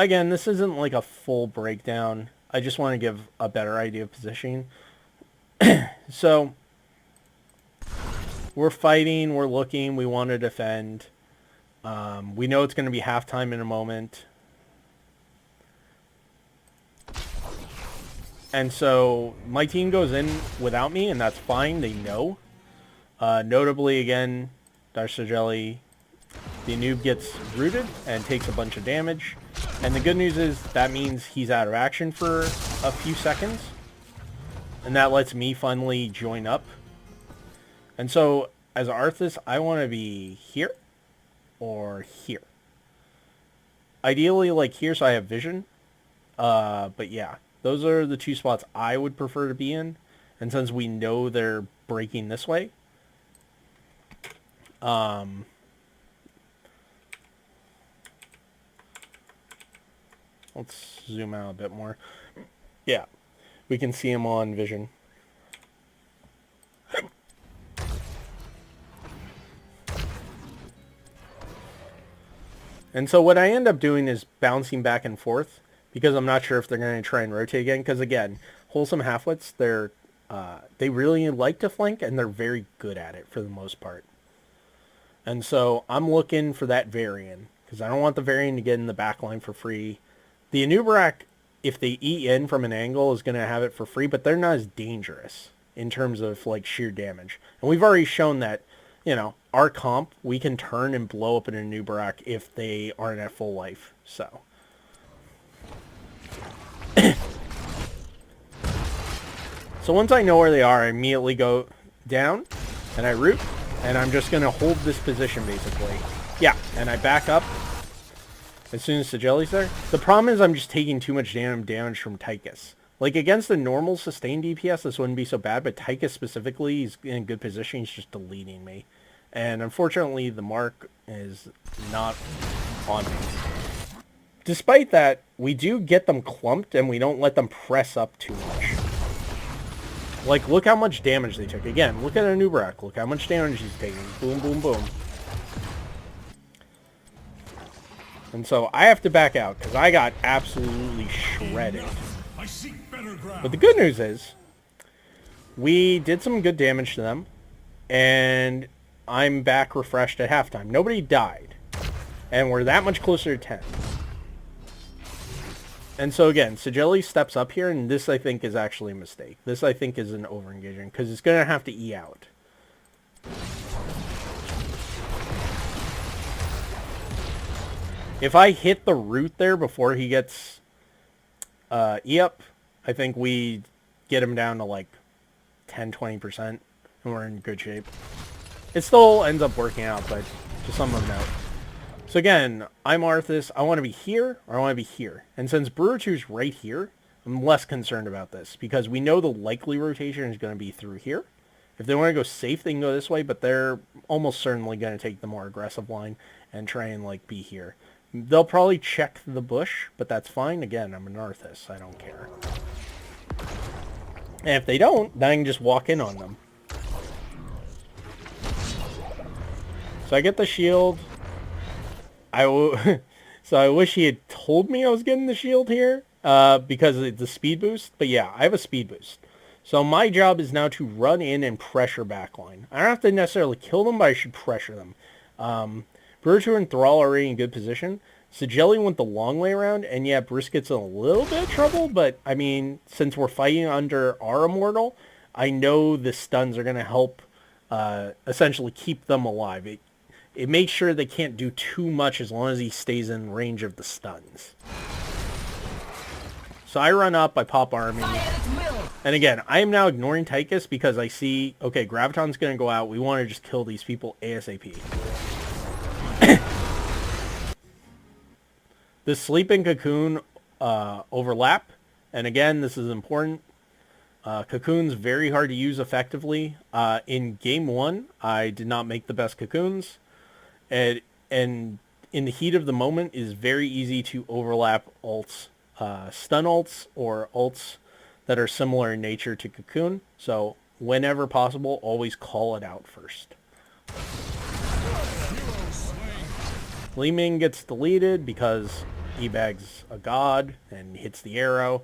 again, this isn't like a full breakdown. I just want to give a better idea of positioning. So, we're fighting, we're looking, we want to defend. We know it's going to be halftime in a moment. And so, my team goes in without me, and that's fine, they know. Notably, again, Darsajelli, the noob gets rooted and takes a bunch of damage. And the good news is that means he's out of action for a few seconds. And that lets me finally join up. And so, as Arthas, I want to be here or here. Ideally, like here, so I have vision. But yeah, those are the two spots I would prefer to be in. And since we know they're breaking this way, let's zoom out a bit more. Yeah, we can see him on vision. And so what I end up doing is bouncing back and forth because I'm not sure if they're going to try and rotate again. Because again, wholesome halfwits, they really like to flank and they're very good at it for the most part. And so I'm looking for that Varian because I don't want the Varian to get in the back line for free. The Anubarak, if they eat in from an angle, is going to have it for free, but they're not as dangerous in terms of like sheer damage. And we've already shown that, you know, our comp, we can turn and blow up an Anubarak if they aren't at full life. So. So once I know where they are, I immediately go down and I root. And I'm just going to hold this position, basically. Yeah, and I back up as soon as Sajelli's there. The problem is I'm just taking too much damage from Tychus. Like, against the normal sustained DPS, this wouldn't be so bad, but Tychus specifically, he's in good position. He's just deleting me. And unfortunately, the mark is not on me. Despite that, we do get them clumped, and we don't let them press up too much. Like, look how much damage they took. Again, look at Anubarak. Look how much damage he's taking. Boom, boom, boom. And so I have to back out because I got absolutely shredded. But the good news is we did some good damage to them. And I'm back refreshed at halftime. Nobody died. And we're that much closer to 10. And so again, Sajelli steps up here, and this I think is actually a mistake. This I think is an over-engaging, because it's going to have to E out. If I hit the root there before he gets E up, I think we get him down to like 10-20%, and we're in good shape. It still ends up working out, but just some of them out. So again, I'm Arthas. I want to be here, or I want to be here. And since Brewer 2's right here, I'm less concerned about this, because we know the likely rotation is going to be through here. If they want to go safe, they can go this way, but they're almost certainly going to take the more aggressive line and try and like be here. They'll probably check the bush, but that's fine. Again, I'm an Arthas. I don't care. And if they don't, then I can just walk in on them. So I get the shield. So I wish he had told me I was getting the shield here, because of the speed boost. But yeah, I have a speed boost. So my job is now to run in and pressure backline. I don't have to necessarily kill them, but I should pressure them. Brutu and Thrall are already in good position. Sajelli went the long way around, and yeah, Brisket's in a little bit of trouble, but I mean, since we're fighting under our Immortal, I know the stuns are going to help essentially keep them alive. It makes sure they can't do too much as long as he stays in range of the stuns. So I run up, I pop army. And again, I am now ignoring Tychus because I see, okay, Graviton's going to go out. We want to just kill these people ASAP. The Sleep and Cocoon overlap. And again, this is important. Cocoon's very hard to use effectively. In game 1, I did not make the best Cocoons. And in the heat of the moment, it is very easy to overlap ults, stun ults, or ults that are similar in nature to Cocoon. So whenever possible, always call it out first. Li Ming gets deleted because E-Bag's a god and hits the arrow.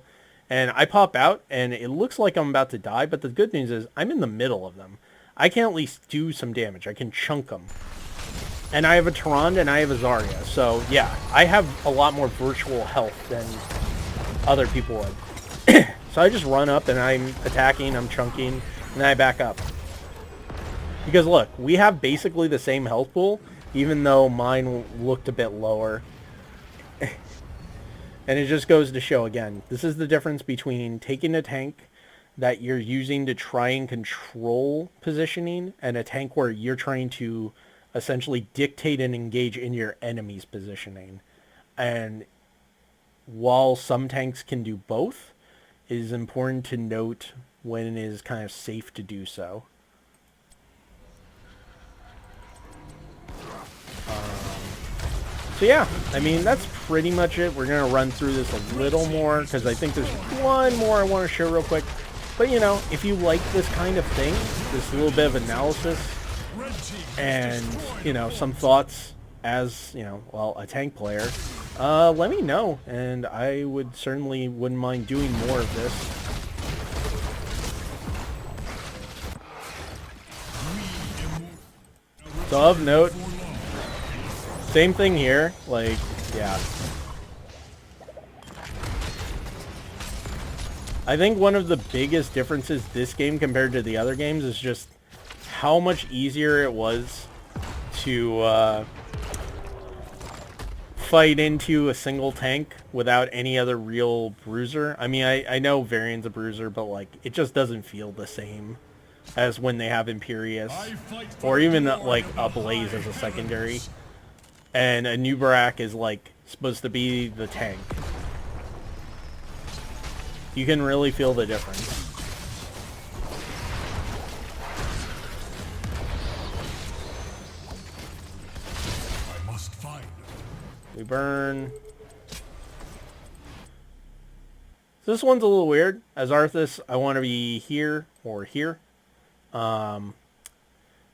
And I pop out, and it looks like I'm about to die, but the good news is I'm in the middle of them. I can at least do some damage. I can chunk them. And I have a Tyrande and I have a Zarya. So, yeah, I have a lot more virtual health than other people would. So I just run up, and I'm attacking, I'm chunking, and then I back up. Because, look, we have basically the same health pool, even though mine looked a bit lower. And it just goes to show, again, this is the difference between taking a tank that you're using to try and control positioning and a tank where you're trying to essentially dictate and engage in your enemy's positioning. And while some tanks can do both, it is important to note when it is kind of safe to do so. So yeah, I mean, that's pretty much it. We're going to run through this a little more because I think there's one more I want to share real quick. But, you know, if you like this kind of thing, this little bit of analysis and, you know, some thoughts as, you know, well, a tank player, let me know. And I would certainly wouldn't mind doing more of this. So of note, same thing here, like, yeah. I think one of the biggest differences this game compared to the other games is just how much easier it was to fight into a single tank without any other real bruiser. I mean, I know Varian's a bruiser, but like, it just doesn't feel the same as when they have Imperius, or even like a Blaze as a secondary. And a Nubarak is like supposed to be the tank. You can really feel the difference. I must find. We burn. So this one's a little weird. As Arthas, I want to be here or here. And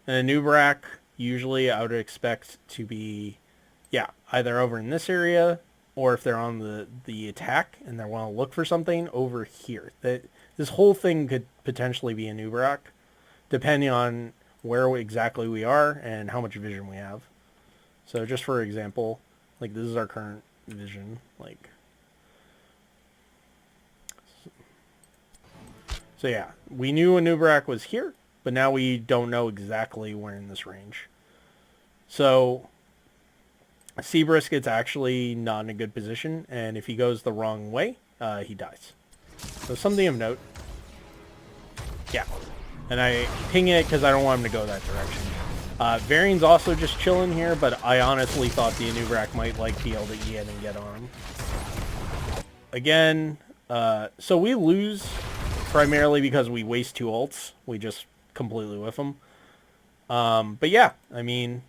a Nubarak, usually I would expect to be, yeah, either over in this area, or if they're on the attack and they want to look for something, over here. This whole thing could potentially be a Nubarak, depending on where exactly we are and how much vision we have. So just for example, like this is our current vision. Like, so yeah, we knew a Nubarak was here, but now we don't know exactly where in this range. So Seabrisket's actually not in a good position, and if he goes the wrong way, he dies. So something of note. Yeah. And I ping it because I don't want him to go that direction. Varian's also just chilling here, but I honestly thought the Anubarak might like be able to E in and get on him. Again, so we lose primarily because we waste 2 ults. We just completely whiff them. But yeah, I mean,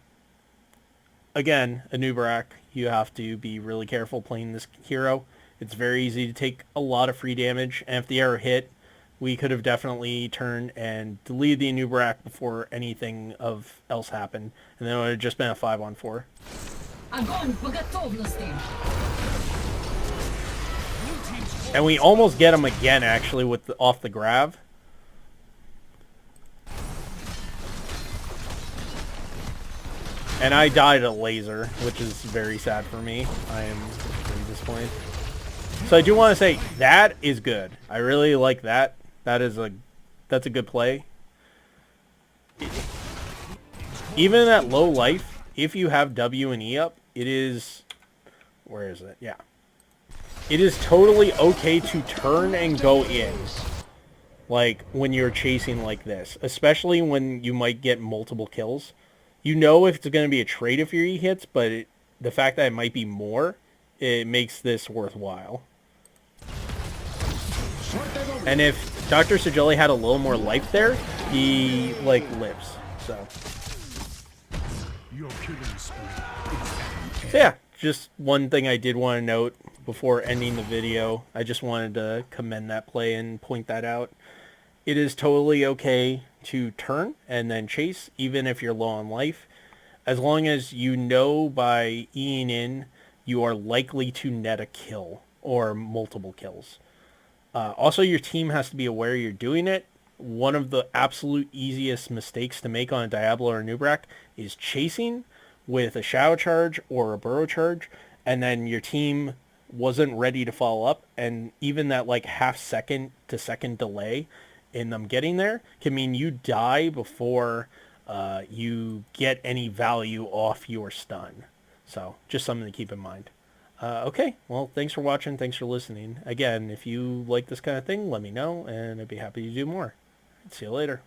again, Anubarak, you have to be really careful playing this hero. It's very easy to take a lot of free damage, and if the arrow hit, we could have definitely turned and deleted the Anubarak before anything else happened, and then it would have just been a 5-on-4. And we almost get him again, actually, with off the grab. And I died at laser, which is very sad for me. I am very disappointed. So I do want to say that is good. I really like that. That's a good play. Even at low life, if you have W and E up, it is, where is it? Yeah. It is totally okay to turn and go in. Like when you're chasing like this, especially when you might get multiple kills. You know if it's going to be a trade if your E hits, but the fact that it might be more, it makes this worthwhile. And if Dr. Sigilli had a little more life there, he, like, lives. So yeah, just one thing I did want to note before ending the video. I just wanted to commend that play and point that out. It is totally okay to turn and then chase, even if you're low on life, as long as you know by Eing in you are likely to net a kill or multiple kills. Also, your team has to be aware you're doing it. One of the absolute easiest mistakes to make on a Diablo or Nubrak is chasing with a Shadow Charge or a Burrow Charge, and then your team wasn't ready to follow up, and even that like half second to second delay in them getting there can mean you die before you get any value off your stun. So just something to keep in mind. Okay, well, thanks for watching. Thanks for listening. Again, if you like this kind of thing, let me know, and I'd be happy to do more. See you later.